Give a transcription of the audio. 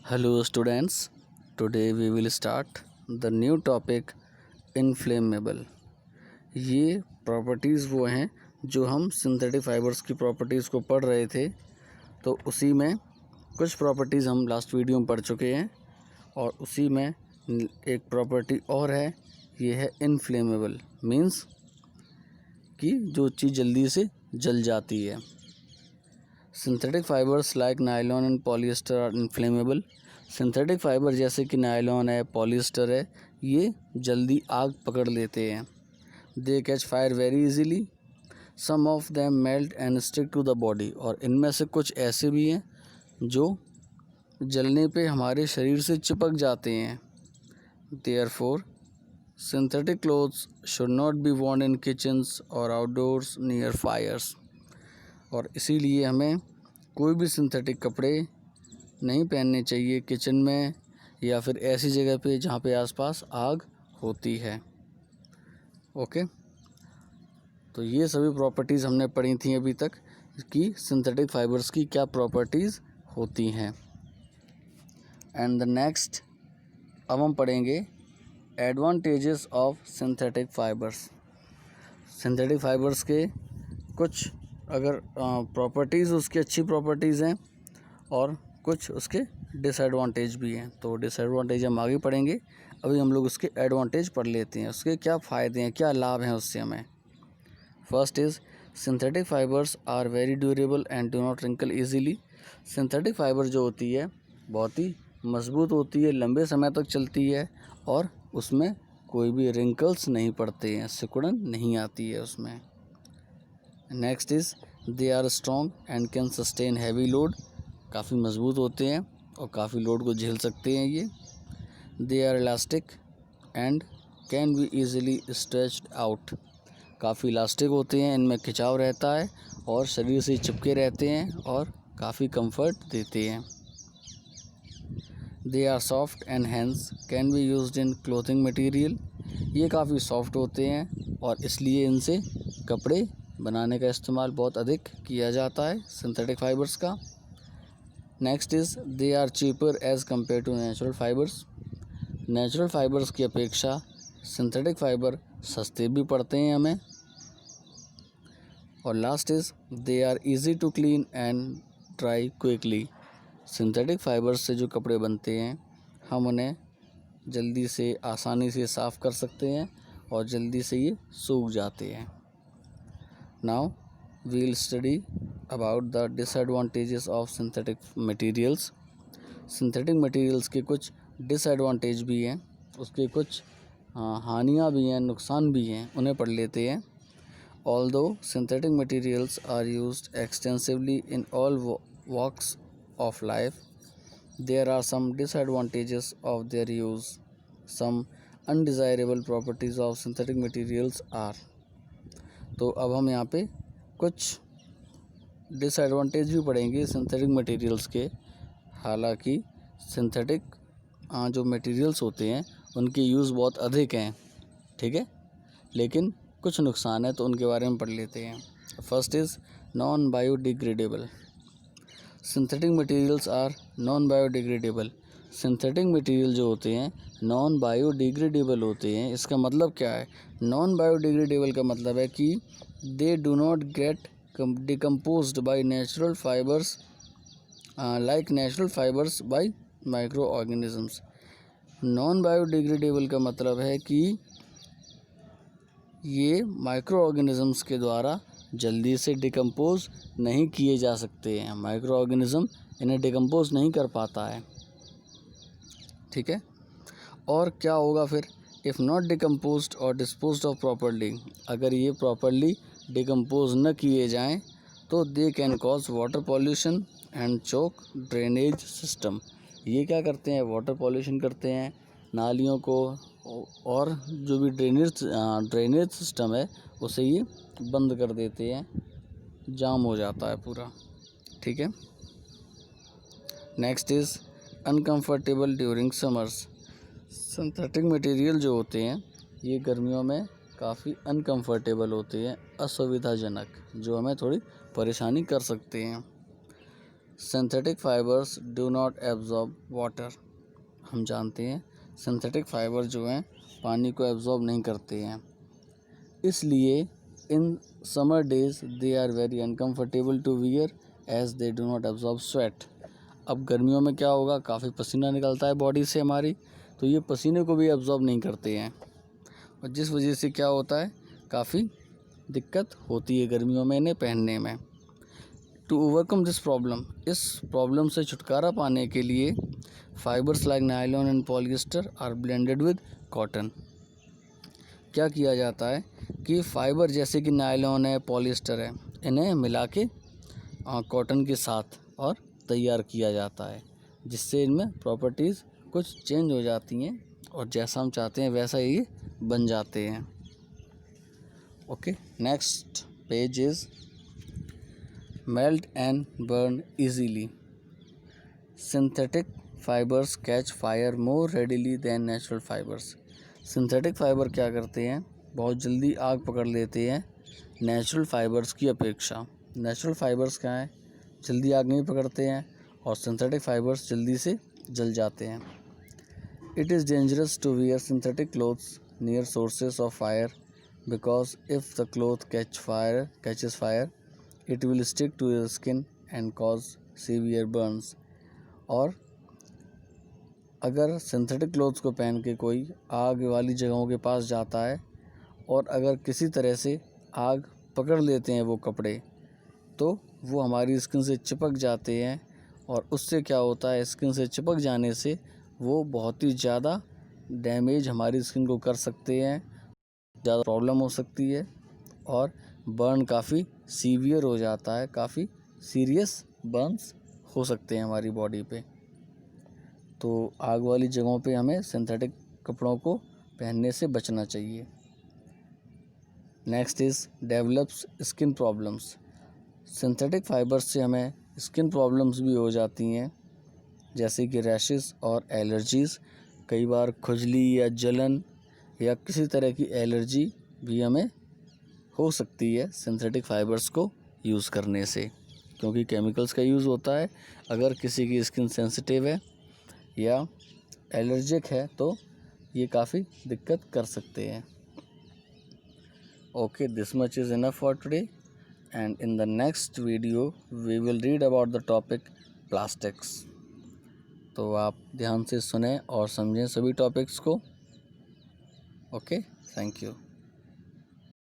Hello students, today we will start the new topic inflammable। ये properties वो हैं जो हम सिंथेटिक फाइबर्स की प्रॉपर्टीज़ को पढ़ रहे थे, तो उसी में कुछ प्रॉपर्टीज़ हम लास्ट वीडियो में पढ़ चुके हैं और उसी में एक प्रॉपर्टी और है, ये है इनफ्लेमेबल। मीन्स कि जो चीज़ जल्दी से जल जाती है। Synthetic fibres like nylon and polyester are inflammable. Synthetic fibre जैसे कि नायलॉन है, पॉलिएस्टर है, ये जल्दी आग पकड़ लेते हैं। They catch fire very easily. Some of them melt and stick to the body. और इनमें से कुछ ऐसे भी हैं जो जलने पे हमारे शरीर से चिपक जाते हैं। Therefore synthetic clothes should not be Warne in kitchens और आउटडोर्स नियर फायर्स। और इसीलिए हमें कोई भी सिंथेटिक कपड़े नहीं पहनने चाहिए किचन में या फिर ऐसी जगह पे जहाँ पे आसपास आग होती है। ओके, तो ये सभी प्रॉपर्टीज़ हमने पढ़ी थी अभी तक कि सिंथेटिक फाइबर्स की क्या प्रॉपर्टीज़ होती हैं। एंड द नेक्स्ट अब हम पढ़ेंगे advantages of synthetic fibres. Synthetic fibres के कुछ अगर प्रॉपर्टीज़ उसकी अच्छी प्रॉपर्टीज़ हैं और कुछ उसके डिसएडवांटेज भी हैं, तो डिसएडवांटेज हम आगे पढ़ेंगे। अभी हम लोग उसके एडवांटेज पढ़ लेते हैं, उसके क्या फ़ायदे हैं, क्या लाभ हैं उससे हमें। First is synthetic fibres are very durable and do not wrinkle easily. Synthetic fibre जो होती है बहुत ही मजबूत होती है, लंबे समय तक चलती है और उसमें कोई भी रिंकल्स नहीं पड़ते हैं, सिकुड़न नहीं आती है उसमें। Next is they are strong and can sustain heavy load. काफ़ी मजबूत होते हैं और काफ़ी लोड को झेल सकते हैं ये। They are elastic and can be easily stretched out. काफ़ी इलास्टिक होते हैं, इनमें खिंचाव रहता है और शरीर से चिपके रहते हैं और काफ़ी कंफर्ट देते हैं। They are soft and hence can be used in clothing material. ये काफ़ी सॉफ्ट होते हैं और इसलिए इनसे कपड़े बनाने का इस्तेमाल बहुत अधिक किया जाता है सिंथेटिक फाइबर्स का। Next is they are cheaper as compare to natural fibres. Natural fibres की अपेक्षा सिंथेटिक फाइबर सस्ते भी पड़ते हैं हमें। और last is they are easy to clean and dry quickly. Synthetic fibres से जो कपड़े बनते हैं हम उन्हें जल्दी से आसानी से साफ़ कर सकते हैं और जल्दी से ये सूख जाते हैं। Now we will study about the disadvantages of synthetic materials। Synthetic materials के कुछ डिसएडवांटेज भी हैं, उसके कुछ हानियाँ भी हैं, नुकसान भी हैं, उन्हें पढ़ लेते हैं। Although synthetic materials are used extensively in all walks of life, there are some disadvantages of their use. Some undesirable properties of synthetic materials are। तो अब हम यहाँ पे कुछ डिसएडवांटेज भी पढ़ेंगे सिंथेटिक मटेरियल्स के। हालांकि सिंथेटिक जो मटेरियल्स होते हैं उनके यूज़ बहुत अधिक हैं, ठीक है, लेकिन कुछ नुकसान है तो उनके बारे में पढ़ लेते हैं। First is non biodegradable. Synthetic materials are non biodegradable. Synthetic material जो होते हैं नॉन बायोडिग्रेडेबल होते हैं। इसका मतलब क्या है? नॉन बायोडिग्रेडेबल का मतलब है कि दे do not gate decomposed by natural fibres like natural fibres bye micro organisms. Non biodegradable का मतलब है कि ये माइक्रो ऑर्गेनिजम्स के द्वारा जल्दी से डिकम्पोज नहीं किए जा सकते हैं। माइक्रो ऑर्गेनिज़म इन्हें डिकम्पोज नहीं कर पाता है, ठीक है। और क्या होगा फिर? इफ़ नॉट डिकम्पोज्ड और डिस्पोज्ड ऑफ प्रॉपरली। अगर ये प्रॉपरली डिकम्पोज न किए जाएं तो they can cause water pollution and choke drainage system. ये क्या करते हैं? वाटर पॉल्यूशन करते हैं, नालियों को और जो भी ड्रेनेज सिस्टम है उसे ये बंद कर देते हैं, जाम हो जाता है पूरा, ठीक है। Next is uncomfortable during summers. Synthetic material जो होते हैं ये गर्मियों में काफ़ी अनकम्फर्टेबल होते हैं, असुविधाजनक, जो हमें थोड़ी परेशानी कर सकते हैं। Synthetic fibres do not absorb water. हम जानते हैं सिंथेटिक फाइबर जो हैं पानी को एब्जॉर्ब नहीं करते हैं, इसलिए in summer days they are very uncomfortable to wear as they do not absorb sweat. अब गर्मियों में क्या होगा, काफ़ी पसीना निकलता है बॉडी से हमारी, तो ये पसीने को भी एब्जॉर्ब नहीं करते हैं, और जिस वजह से क्या होता है, काफ़ी दिक्कत होती है गर्मियों में इन्हें पहनने में। टू ओवरकम दिस प्रॉब्लम, इस प्रॉब्लम से छुटकारा पाने के लिए fibres like nylon and polyester are blended with cotton. क्या किया जाता है कि फाइबर जैसे कि नायलॉन है, पॉलिएस्टर है, इन्हें मिला के कॉटन के साथ और तैयार किया जाता है, जिससे इनमें प्रॉपर्टीज़ कुछ चेंज हो जाती हैं और जैसा हम चाहते हैं वैसा ये बन जाते हैं। Okay, next page is melt and burn easily. Synthetic fibres catch fire more readily than natural fibres. Synthetic fibre क्या करते हैं, बहुत जल्दी आग पकड़ लेते हैं नेचुरल फाइबर्स की अपेक्षा। नेचुरल फाइबर्स क्या हैं, जल्दी आग नहीं पकड़ते हैं, और सिंथेटिक फाइबर्स जल्दी से जल जाते हैं। It is dangerous to wear synthetic clothes near sources of fire because if the cloth catches fire it will stick to your skin and cause severe burns. और अगर सिंथेटिक क्लोथ्स को पहन के कोई आग वाली जगहों के पास जाता है और अगर किसी तरह से आग पकड़ लेते हैं वो कपड़े, तो वो हमारी स्किन से चिपक जाते हैं, और उससे क्या होता है, स्किन से चिपक जाने से वो बहुत ही ज़्यादा डैमेज हमारी स्किन को कर सकते हैं, ज़्यादा प्रॉब्लम हो सकती है, और बर्न काफ़ी सीवियर हो जाता है, काफ़ी सीरियस बर्न्स हो सकते हैं हमारी बॉडी पे। तो आग वाली जगहों पे हमें सिंथेटिक कपड़ों को पहनने से बचना चाहिए। Next is develops skin problems. Synthetic fibres से हमें स्किन प्रॉब्लम्स भी हो जाती हैं, जैसे कि रैशेस और एलर्जीज़। कई बार खुजली या जलन या किसी तरह की एलर्जी भी हमें हो सकती है सिंथेटिक फाइबर्स को यूज़ करने से, क्योंकि केमिकल्स का यूज़ होता है। अगर किसी की स्किन सेंसिटिव है या एलर्जिक है तो ये काफ़ी दिक्कत कर सकते हैं। Okay, this much is enough for today, and in the next video we will read about the topic plastics। तो आप ध्यान से सुने और समझें सभी टॉपिक्स को। Okay, thank you.